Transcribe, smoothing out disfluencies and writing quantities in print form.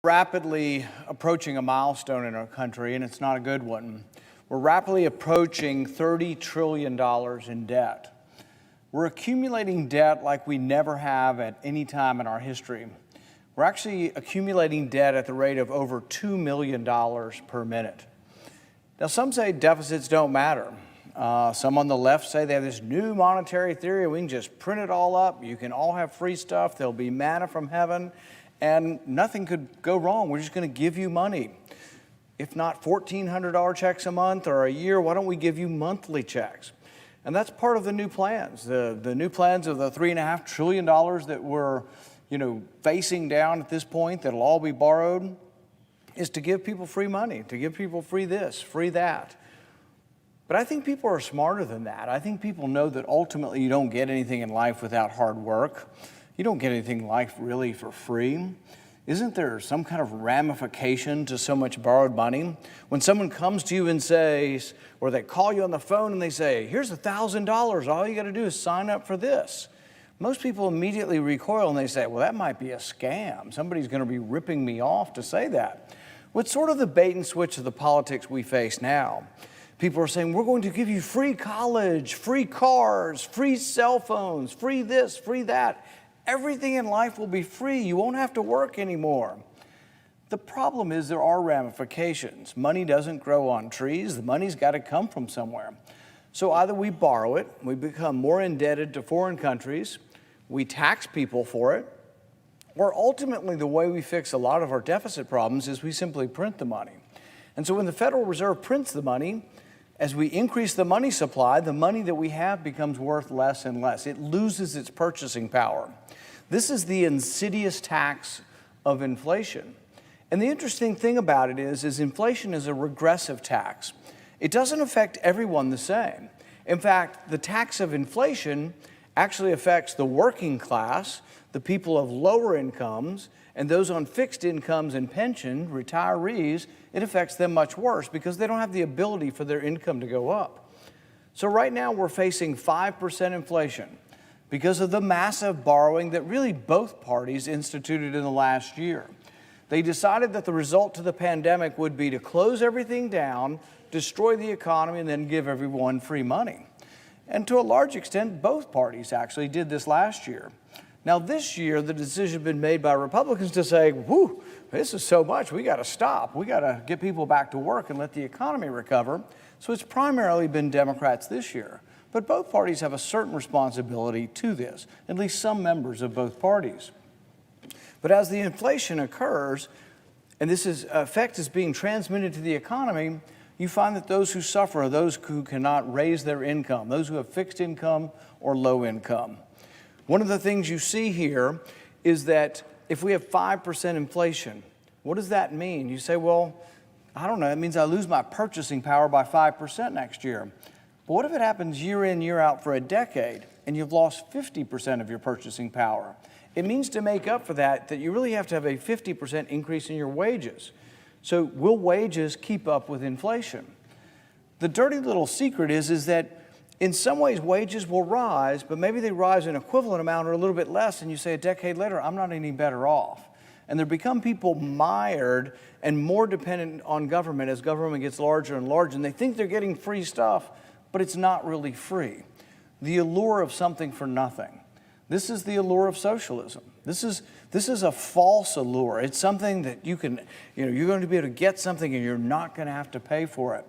Rapidly approaching a milestone in our country, and it's not a good one. We're rapidly approaching $30 trillion in debt. We're accumulating debt like we never have at any time in our history. We're actually accumulating debt at the rate of over $2 million per minute. Now, some say deficits don't matter. Some on the left say they have this new monetary theory. We can just print it all up. You can all have free stuff. There'll be manna from heaven. And nothing could go wrong. We're just going to give you money. If not $1,400 checks a month or a year, why don't we give you monthly checks? And that's part of the new plans. The new plans of the $3.5 trillion that we're facing down at this point, that'll all be borrowed, is to give people free money, to give people free this, free that. But I think people are smarter than that. I think people know that ultimately you don't get anything in life without hard work. You don't get anything in life really for free. Isn't there some kind of ramification to so much borrowed money? When someone comes to you and says, or they call you on the phone and they say, here's $1,000, all you got to do is sign up for this. Most people immediately recoil and they say, well, that might be a scam. Somebody's going to be ripping me off to say that. Well, it's sort of the bait and switch of the politics we face now. People are saying, we're going to give you free college, free cars, free cell phones, free this, free that. Everything in life will be free. You won't have to work anymore. The problem is there are ramifications. Money doesn't grow on trees. The money's got to come from somewhere. So either we borrow it, we become more indebted to foreign countries, we tax people for it, or ultimately the way we fix a lot of our deficit problems is we simply print the money. And so when the Federal Reserve prints the money, as we increase the money supply, the money that we have becomes worth less and less. It loses its purchasing power. This is the insidious tax of inflation. And the interesting thing about it is inflation is a regressive tax. It doesn't affect everyone the same. In fact, the tax of inflation actually affects the working class, the people of lower incomes, and those on fixed incomes and pension, retirees. It affects them much worse because they don't have the ability for their income to go up. So right now we're facing 5% inflation because of the massive borrowing that really both parties instituted in the last year. They decided that the result to the pandemic would be to close everything down, destroy the economy, and then give everyone free money. And to a large extent, both parties actually did this last year. Now this year, the decision has been made by Republicans to say, whew, this is so much, we got to stop. We got to get people back to work and let the economy recover. So it's primarily been Democrats this year. But both parties have a certain responsibility to this, at least some members of both parties. But as the inflation occurs, and this effect is being transmitted to the economy, you find that those who suffer are those who cannot raise their income, those who have fixed income or low income. One of the things you see here is that if we have 5% inflation, what does that mean? You say, well, I don't know, that means I lose my purchasing power by 5% next year. But what if it happens year in, year out for a decade, and you've lost 50% of your purchasing power? It means to make up for that you really have to have a 50% increase in your wages. So will wages keep up with inflation? The dirty little secret is that in some ways wages will rise, but maybe they rise an equivalent amount or a little bit less, and you say a decade later, I'm not any better off. And there become people mired and more dependent on government as government gets larger and larger, and they think they're getting free stuff, but it's not really free. The allure of something for nothing. This is the allure of socialism. This is a false allure. It's something that you're going to be able to get something and you're not going to have to pay for it.